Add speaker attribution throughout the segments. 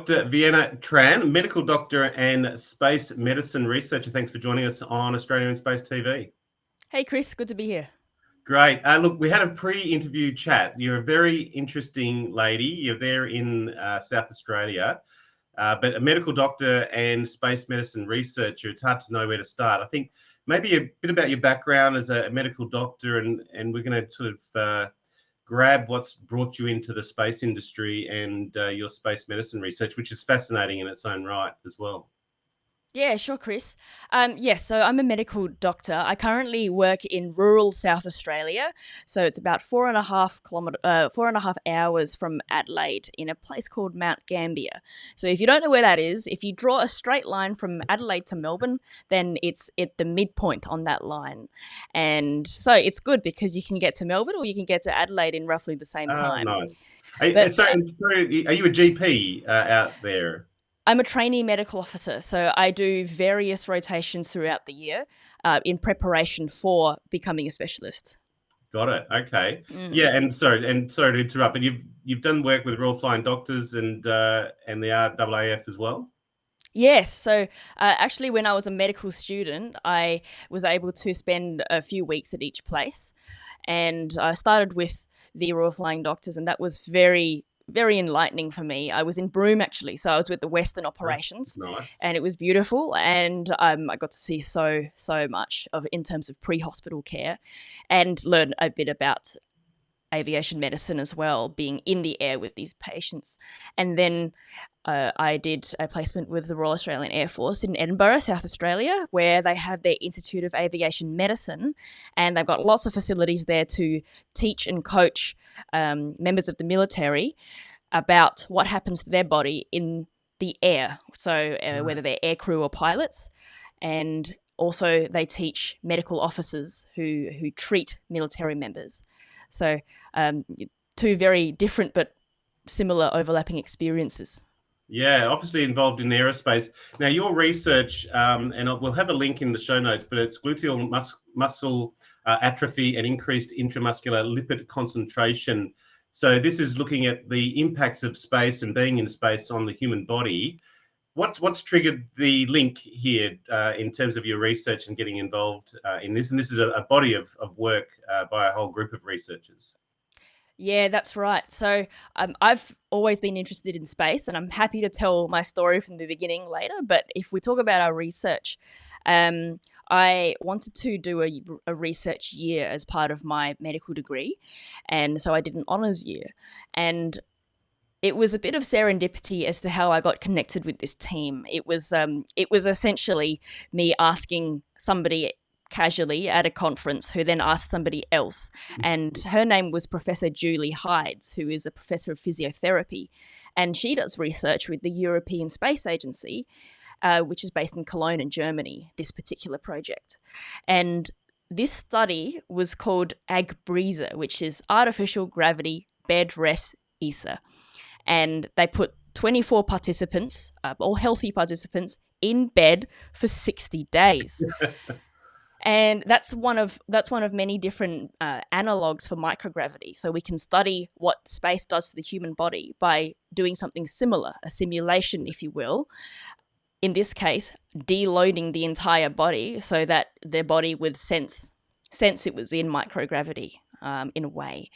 Speaker 1: Dr Vienna Tran, medical doctor and space medicine researcher. Thanks for joining us on Australia in Space TV.
Speaker 2: Hey, Chris, good to be here.
Speaker 1: Great. Look, we had a pre-interview chat. You're a very interesting lady. You're there in South Australia, but a medical doctor and space medicine researcher. It's hard to know where to start. I think maybe a bit about your background as a medical doctor, and we're going to sort of grab what's brought you into the space industry and your space medicine research, which is fascinating in its own right as well.
Speaker 2: Yeah, sure, Chris. So I'm a medical doctor. I currently work in rural South Australia, so it's about 4.5 hours from Adelaide in a place called Mount Gambier. So if you don't know where that is, if you draw a straight line from Adelaide to Melbourne, then it's at the midpoint on that line. And so it's good because you can get to Melbourne or you can get to Adelaide in roughly the same time.
Speaker 1: Nice.
Speaker 2: But,
Speaker 1: Are you a GP out there?
Speaker 2: I'm a trainee medical officer, so I do various rotations throughout the year in preparation for becoming a specialist.
Speaker 1: Got it. Okay. Yeah, and sorry to interrupt, but you've done work with Royal Flying Doctors and the RAAF as well?
Speaker 2: Yes. So actually, when I was a medical student, I was able to spend a few weeks at each place. And I started with the Royal Flying Doctors, and that was very, very enlightening for me. I was in Broome, actually. So I was with the Western Operations.
Speaker 1: Nice.
Speaker 2: And it was beautiful. And I got to see so much in terms of pre-hospital care and learn a bit about aviation medicine as well, being in the air with these patients. And then I did a placement with the Royal Australian Air Force in Edinburgh, South Australia, where they have their Institute of Aviation Medicine, and they've got lots of facilities there to teach and coach members of the military about what happens to their body in the air, so whether they're aircrew or pilots, and also they teach medical officers who treat military members. So two very different but similar overlapping experiences.
Speaker 1: Yeah, obviously involved in aerospace. Now, your research, and we'll have a link in the show notes, but it's gluteal muscle atrophy and increased intramuscular lipid concentration. So this is looking at the impacts of space and being in space on the human body. What's triggered the link here in terms of your research and getting involved in this? And this is a body of work by a whole group of researchers.
Speaker 2: Yeah, that's right. So I've always been interested in space, and I'm happy to tell my story from the beginning later. But if we talk about our research, I wanted to do a research year as part of my medical degree. And so I did an honours year. And it was a bit of serendipity as to how I got connected with this team. It was essentially me asking somebody casually at a conference who then asked somebody else. And her name was Professor Julie Hides, who is a professor of physiotherapy. And she does research with the European Space Agency, which is based in Cologne in Germany, this particular project. And this study was called AGBRESA, which is Artificial Gravity Bed Rest ESA. And they put 24 participants, all healthy participants, in bed for 60 days. And that's one of many different analogues for microgravity. So we can study what space does to the human body by doing something similar, a simulation, if you will. In this case, deloading the entire body so that their body would sense it was in microgravity in a way.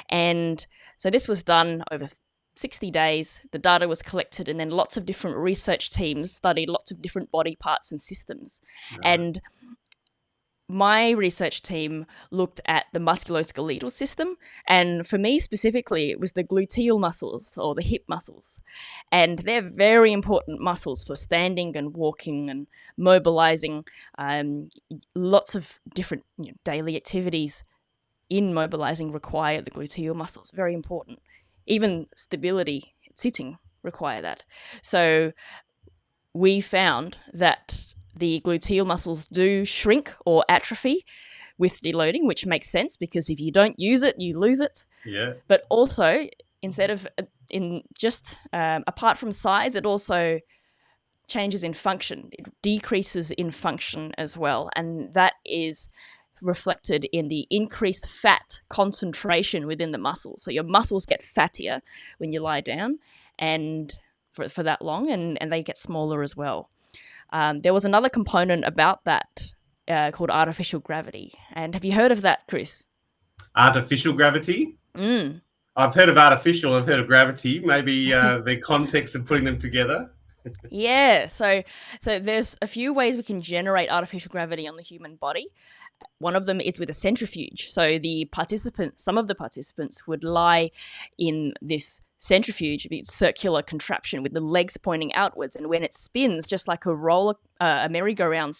Speaker 2: And so this was done over 60 days. The data was collected, and then lots of different research teams studied lots of different body parts and systems. Right. And my research team looked at the musculoskeletal system, and for me specifically, it was the gluteal muscles or the hip muscles. And they're very important muscles for standing and walking and mobilizing. Lots of different daily activities in mobilizing require the gluteal muscles, very important. Even stability, sitting, require that. So we found that the gluteal muscles do shrink or atrophy with deloading, which makes sense because if you don't use it, you lose it.
Speaker 1: Yeah.
Speaker 2: But also, apart from size, it also changes in function. It decreases in function as well. And that is reflected in the increased fat concentration within the muscle. So your muscles get fattier when you lie down, and for that long, and they get smaller as well. There was another component about that called artificial gravity. And have you heard of that, Chris?
Speaker 1: Artificial gravity?
Speaker 2: Mm.
Speaker 1: I've heard of artificial, I've heard of gravity. Maybe the context of putting them together.
Speaker 2: Yeah, so there's a few ways we can generate artificial gravity on the human body. One of them is with a centrifuge. So some of the participants would lie in this centrifuge, a circular contraption with the legs pointing outwards, and when it spins, just like a merry-go-round,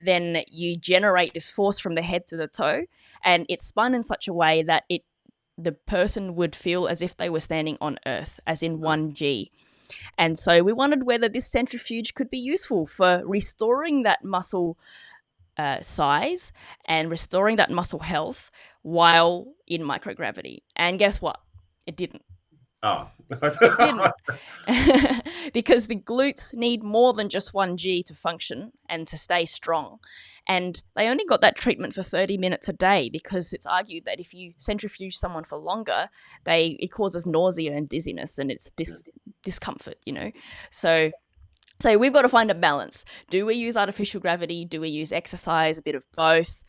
Speaker 2: then you generate this force from the head to the toe, and it's spun in such a way that the person would feel as if they were standing on Earth, as in 1G. And so we wondered whether this centrifuge could be useful for restoring that muscle size and restoring that muscle health while in microgravity. And guess what? It didn't.
Speaker 1: Oh.
Speaker 2: It didn't. Because the glutes need more than just 1G to function and to stay strong. And they only got that treatment for 30 minutes a day, because it's argued that if you centrifuge someone for longer, it causes nausea and dizziness, and it's discomfort, So we've got to find a balance. Do we use artificial gravity? Do we use exercise? A bit of both?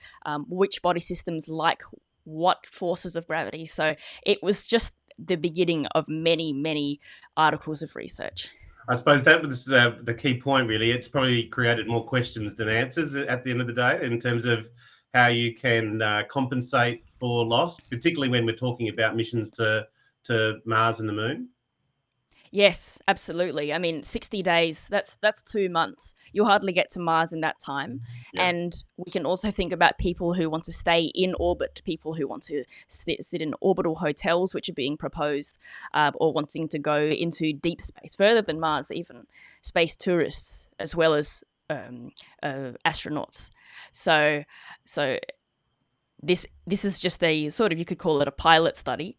Speaker 2: Which body systems like what forces of gravity? So it was just the beginning of many, many articles of research.
Speaker 1: I suppose that was the key point, really. It's probably created more questions than answers at the end of the day, in terms of how you can compensate for loss, particularly when we're talking about missions to Mars and the Moon.
Speaker 2: Yes, absolutely. I mean, 60 days, that's 2 months. You'll hardly get to Mars in that time. Yeah. And we can also think about people who want to stay in orbit, people who want to sit in orbital hotels, which are being proposed, or wanting to go into deep space, further than Mars even, space tourists, as well as astronauts. So this is just a sort of, you could call it a pilot study.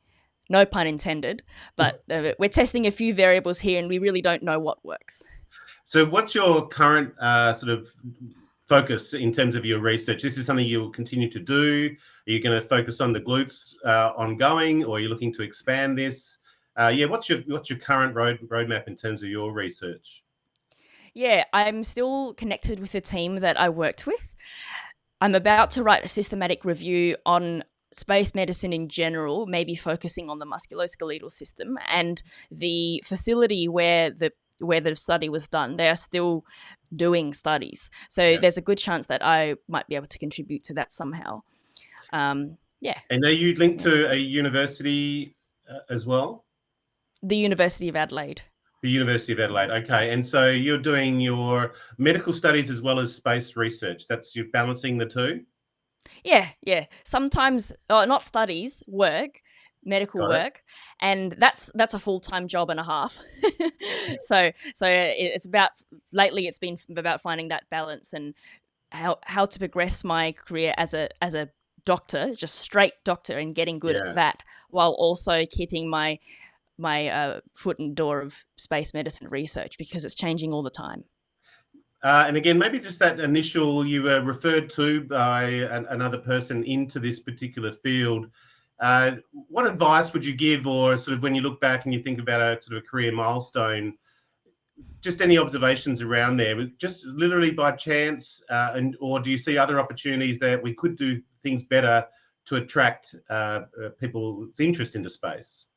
Speaker 2: No pun intended, but we're testing a few variables here, and we really don't know what works.
Speaker 1: So what's your current sort of focus in terms of your research? This is something you'll continue to do? Are you going to focus on the glutes ongoing, or are you looking to expand this? What's your current roadmap in terms of your research?
Speaker 2: Yeah, I'm still connected with the team that I worked with. I'm about to write a systematic review on space medicine in general, maybe focusing on the musculoskeletal system, and the facility where the study was done. They are still doing studies, so there's a good chance that I might be able to contribute to that somehow. And
Speaker 1: are you linked to a university as well?
Speaker 2: The University of Adelaide.
Speaker 1: The University of Adelaide. Okay, and so you're doing your medical studies as well as space research. You're balancing the two.
Speaker 2: Yeah. Sometimes, not studies, medical work, and that's a full-time job and a half. So it's lately it's been about finding that balance and how to progress my career as a doctor, just straight doctor, and getting good at that, while also keeping my foot in the door of space medicine research, because it's changing all the time.
Speaker 1: And again, maybe just that initial, you were referred to by another person into this particular field. What advice would you give, or sort of when you look back and you think about a sort of career milestone, just any observations around there? Just literally by chance, or do you see other opportunities that we could do things better to attract people's interest into space?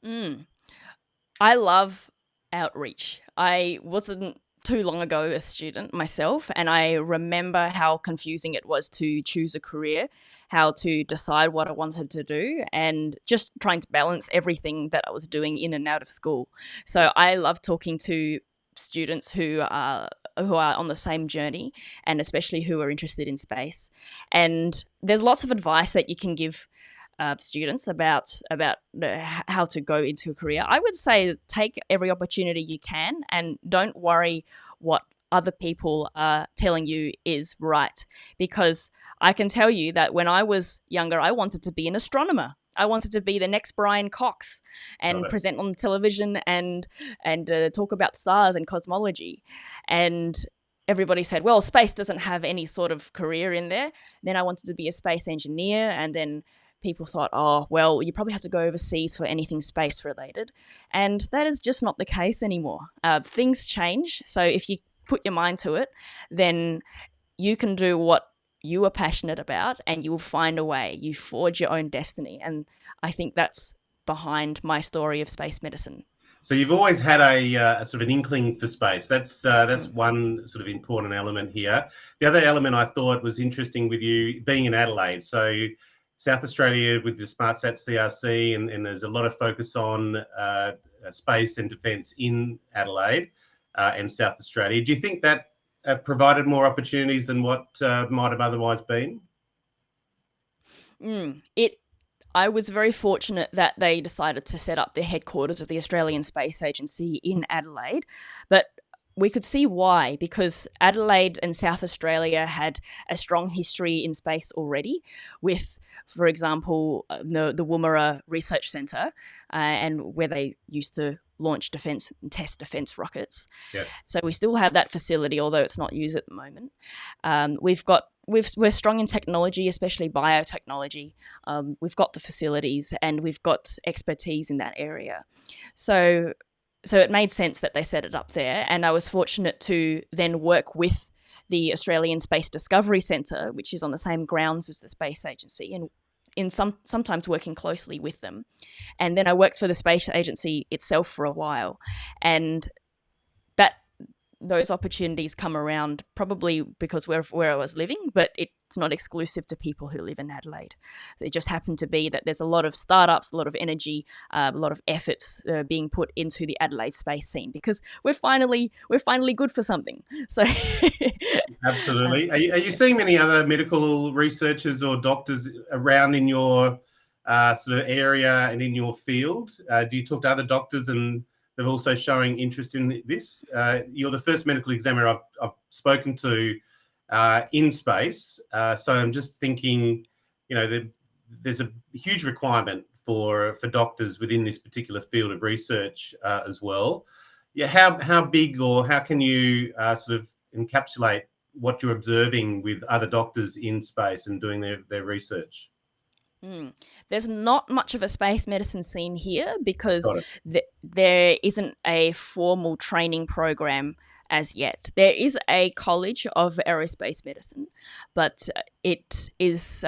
Speaker 2: I love outreach. I wasn't too long ago a student myself, and I remember how confusing it was to choose a career, how to decide what I wanted to do, and just trying to balance everything that I was doing in and out of school. So I love talking to students who are on the same journey, and especially who are interested in space. And there's lots of advice that you can give students about how to go into a career. I would say take every opportunity you can, and don't worry what other people are telling you is right, because I can tell you that when I was younger, I wanted to be an astronomer. I wanted to be the next Brian Cox and present on television and talk about stars and cosmology. And everybody said, well, space doesn't have any sort of career in there. Then I wanted to be a space engineer, and then people thought, oh, well, you probably have to go overseas for anything space related. And that is just not the case anymore. Things change. So if you put your mind to it, then you can do what you are passionate about and you will find a way. You forge your own destiny. And I think that's behind my story of space medicine.
Speaker 1: So you've always had a sort of an inkling for space. That's one sort of important element here. The other element I thought was interesting with you being in Adelaide. So South Australia with the SmartSat CRC, and there's a lot of focus on space and defence in Adelaide and South Australia. Do you think that provided more opportunities than what might have otherwise been?
Speaker 2: I was very fortunate that they decided to set up the headquarters of the Australian Space Agency in Adelaide, but we could see why, because Adelaide and South Australia had a strong history in space already with, for example, the Woomera Research Centre, and where they used to launch defence and test defence rockets.
Speaker 1: Yeah.
Speaker 2: So we still have that facility, although it's not used at the moment. We're strong in technology, especially biotechnology. We've got the facilities and we've got expertise in that area. So it made sense that they set it up there. And I was fortunate to then work with the Australian Space Discovery Centre, which is on the same grounds as the Space Agency, and sometimes working closely with them. And then I worked for the Space Agency itself for a while. And those opportunities come around probably because where I was living, but it's not exclusive to people who live in Adelaide. So it just happened to be that there's a lot of startups, a lot of energy, a lot of efforts being put into the Adelaide space scene because we're finally good for something. So
Speaker 1: absolutely. Are you seeing many other medical researchers or doctors around in your sort of area and in your field? Do you talk to other doctors and they're also showing interest in this? You're the first medical examiner I've spoken to in space. So I'm just thinking, there's a huge requirement for doctors within this particular field of research as well. Yeah, how big or how can you sort of encapsulate what you're observing with other doctors in space and doing their research?
Speaker 2: There's not much of a space medicine scene here because there isn't a formal training program as yet. There is a college of aerospace medicine, but it's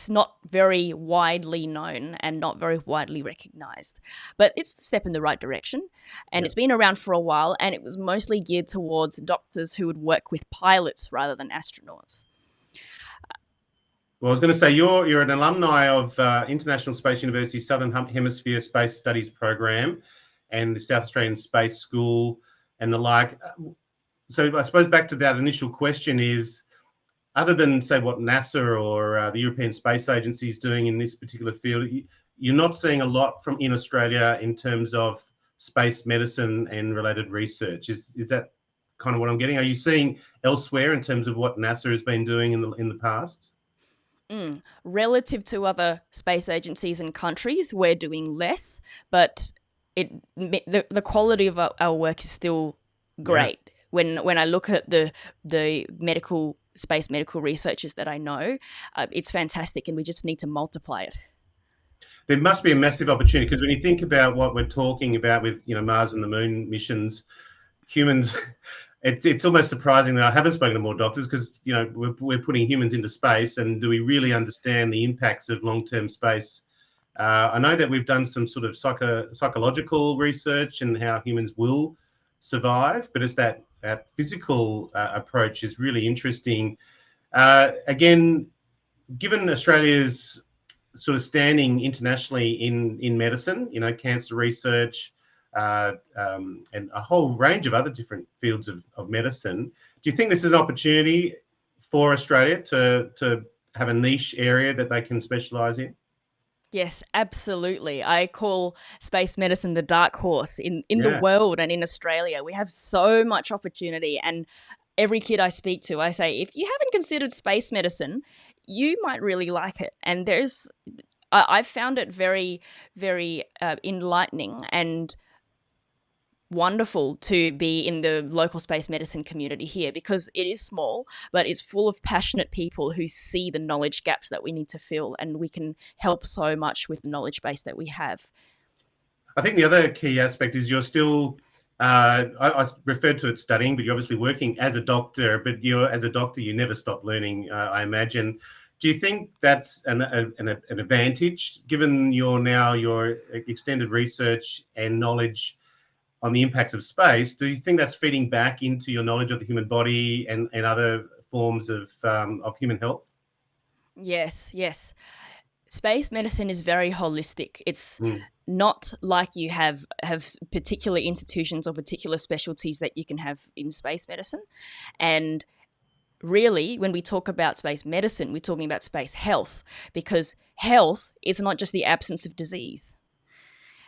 Speaker 2: not very widely known and not very widely recognized. But it's a step in the right direction, and It's been around for a while, and it was mostly geared towards doctors who would work with pilots rather than astronauts.
Speaker 1: Well, I was going to say you're an alumni of International Space University Southern Hemisphere Space Studies Program and the South Australian Space School and the like. So I suppose back to that initial question is, other than, say, what NASA or the European Space Agency is doing in this particular field, you're not seeing a lot in Australia in terms of space medicine and related research. Is that kind of what I'm getting? Are you seeing elsewhere in terms of what NASA has been doing in the past?
Speaker 2: Relative to other space agencies and countries, we're doing less, but the quality of our work is still great. Yeah. When I look at the space medical researchers that I know, it's fantastic, and we just need to multiply it.
Speaker 1: There must be a massive opportunity because when you think about what we're talking about with Mars and the Moon missions, humans. It's almost surprising that I haven't spoken to more doctors because we're putting humans into space, and do we really understand the impacts of long-term space? I know that we've done some sort of psychological research and how humans will survive, but it's that physical approach is really interesting. Again, given Australia's sort of standing internationally in medicine, cancer research, and a whole range of other different fields of medicine. Do you think this is an opportunity for Australia to have a niche area that they can specialise in?
Speaker 2: Yes, absolutely. I call space medicine the dark horse in the world and in Australia. We have so much opportunity, and every kid I speak to, I say, if you haven't considered space medicine, you might really like it. And I've found it very, very enlightening, and wonderful to be in the local space medicine community here, because it is small, but it's full of passionate people who see the knowledge gaps that we need to fill, and we can help so much with the knowledge base that we have.
Speaker 1: I think the other key aspect is you're still, I referred to it studying, but you're obviously working as a doctor, but as a doctor, you never stop learning, I imagine. Do you think that's an advantage, given your extended research and knowledge on the impacts of space? Do you think that's feeding back into your knowledge of the human body and other forms of human health?
Speaker 2: Yes, yes. Space medicine is very holistic. It's not like you have particular institutions or particular specialties that you can have in space medicine. And really, when we talk about space medicine, we're talking about space health, because health is not just the absence of disease.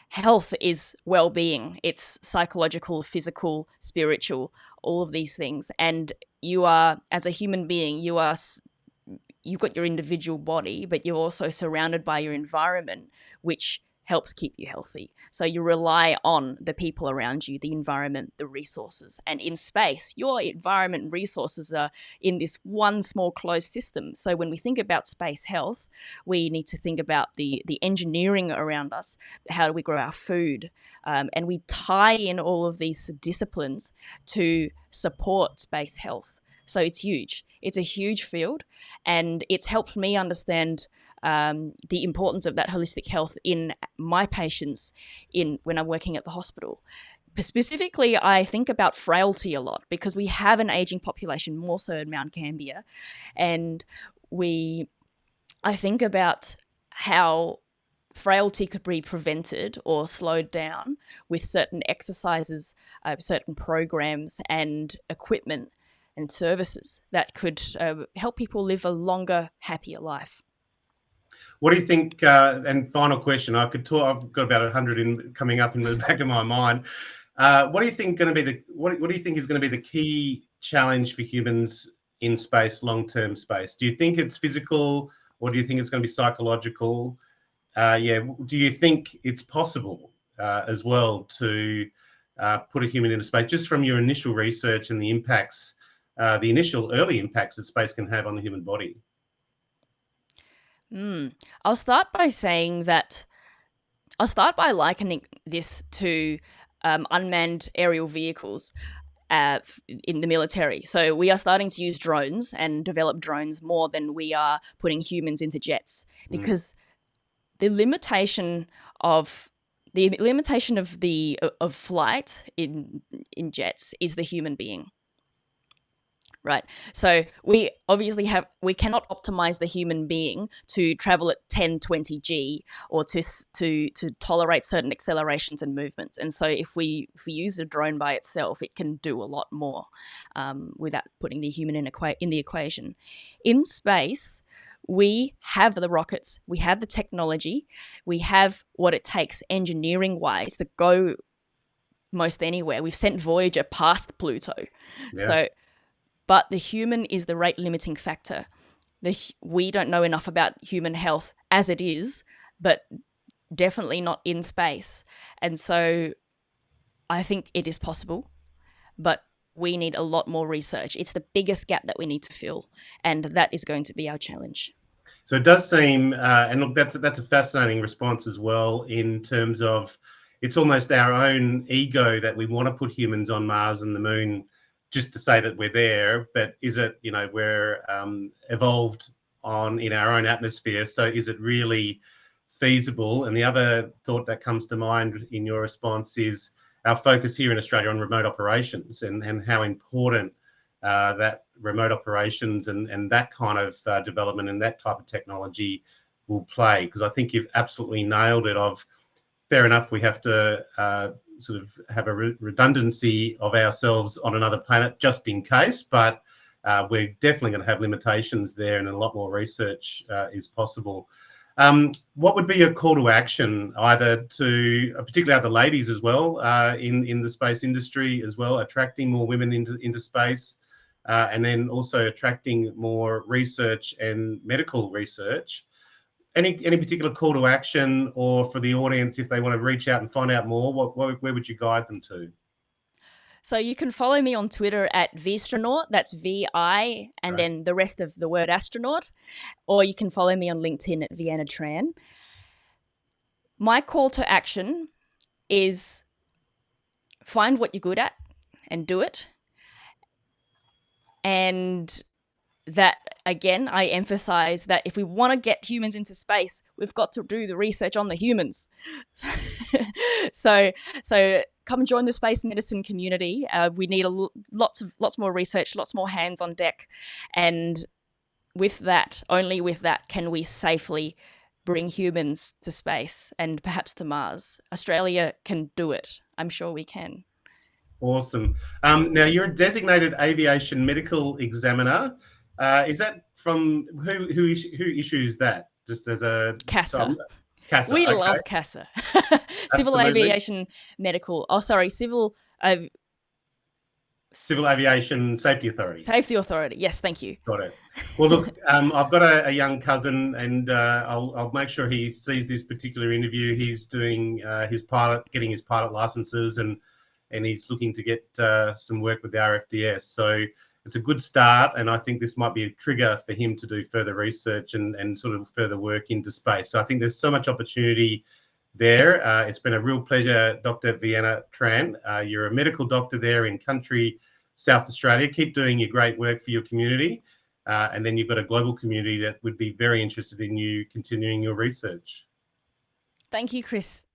Speaker 2: Health is well-being. It's psychological, physical, spiritual, all of these things. And you are, as a human being, you've got your individual body, but you're also surrounded by your environment, which helps keep you healthy. So you rely on the people around you, the environment, the resources. And in space, your environment and resources are in this one small closed system. So when we think about space health, we need to think about the engineering around us. How do we grow our food? And we tie in all of these disciplines to support space health. So it's huge. It's a huge field, and it's helped me understand the importance of that holistic health in my patients when I'm working at the hospital. Specifically, I think about frailty a lot, because we have an aging population, more so in Mount Gambier, and I think about how frailty could be prevented or slowed down with certain exercises, certain programs and equipment and services that could help people live a longer, happier life.
Speaker 1: What do you think? And final question, I could talk. I've got about 100 coming up in the back of my mind. What do you think what do you think is going to be the key challenge for humans in space, long-term space? Do you think it's physical, or do you think it's going to be psychological? Do you think it's possible as well to put a human into space, just from your initial research and the impacts? The initial early impacts that space can have on the human body?
Speaker 2: I'll start by likening this to unmanned aerial vehicles in the military. So we are starting to use drones and develop drones more than we are putting humans into jets, because the limitation of flight in jets is the human being. Right. So we cannot optimize the human being to travel at 10, 20 G, or to tolerate certain accelerations and movements. And so if we use a drone by itself, it can do a lot more without putting the human in the equation. In space, we have the rockets, we have the technology, we have what it takes engineering-wise to go most anywhere. We've sent Voyager past Pluto. Yeah. But the human is the rate limiting factor. We don't know enough about human health as it is, but definitely not in space. And so I think it is possible, but we need a lot more research. It's the biggest gap that we need to fill, and that is going to be our challenge.
Speaker 1: So it does seem, and look, that's a fascinating response as well, in terms of it's almost our own ego that we want to put humans on Mars and the Moon, just to say that we're there, but is it, we're evolved in our own atmosphere, so is it really feasible? And the other thought that comes to mind in your response is our focus here in Australia on remote operations, and how important that remote operations and that kind of development and that type of technology will play. Because I think you've absolutely nailed it. Fair enough, we have to sort of have a redundancy of ourselves on another planet just in case, but we're definitely going to have limitations there, and a lot more research is possible. What would be your call to action, either to particularly other ladies as well in the space industry as well, attracting more women into space, and then also attracting more research and medical research? Any particular call to action, or for the audience, if they want to reach out and find out more, where would you guide them to?
Speaker 2: So you can follow me on Twitter at Vistronaut. That's VI and then the rest of the word astronaut. Or you can follow me on LinkedIn at Vienna Tran. My call to action is find what you're good at and do it. And that, again, I emphasize that if we want to get humans into space, we've got to do the research on the humans. So come join the space medicine community. We need lots more research, lots more hands on deck. And with that, only with that, can we safely bring humans to space and perhaps to Mars. Australia can do it. I'm sure we can.
Speaker 1: Awesome. Now, you're a designated aviation medical examiner. Is that from who issues that? Just as a
Speaker 2: CASA.
Speaker 1: CASA.
Speaker 2: We love CASA. Civil Aviation Medical. Oh, sorry, Civil
Speaker 1: Aviation Safety Authority.
Speaker 2: Safety Authority. Yes, thank you.
Speaker 1: Got it. Well, look, I've got a young cousin, and I'll make sure he sees this particular interview. He's doing getting his pilot licenses, and he's looking to get some work with the RFDS. So it's a good start, and I think this might be a trigger for him to do further research and sort of further work into space. So I think there's so much opportunity there. It's been a real pleasure, Dr. Vienna Tran. You're a medical doctor there in country South Australia. Keep doing your great work for your community. And then you've got a global community that would be very interested in you continuing your research.
Speaker 2: Thank you, Chris.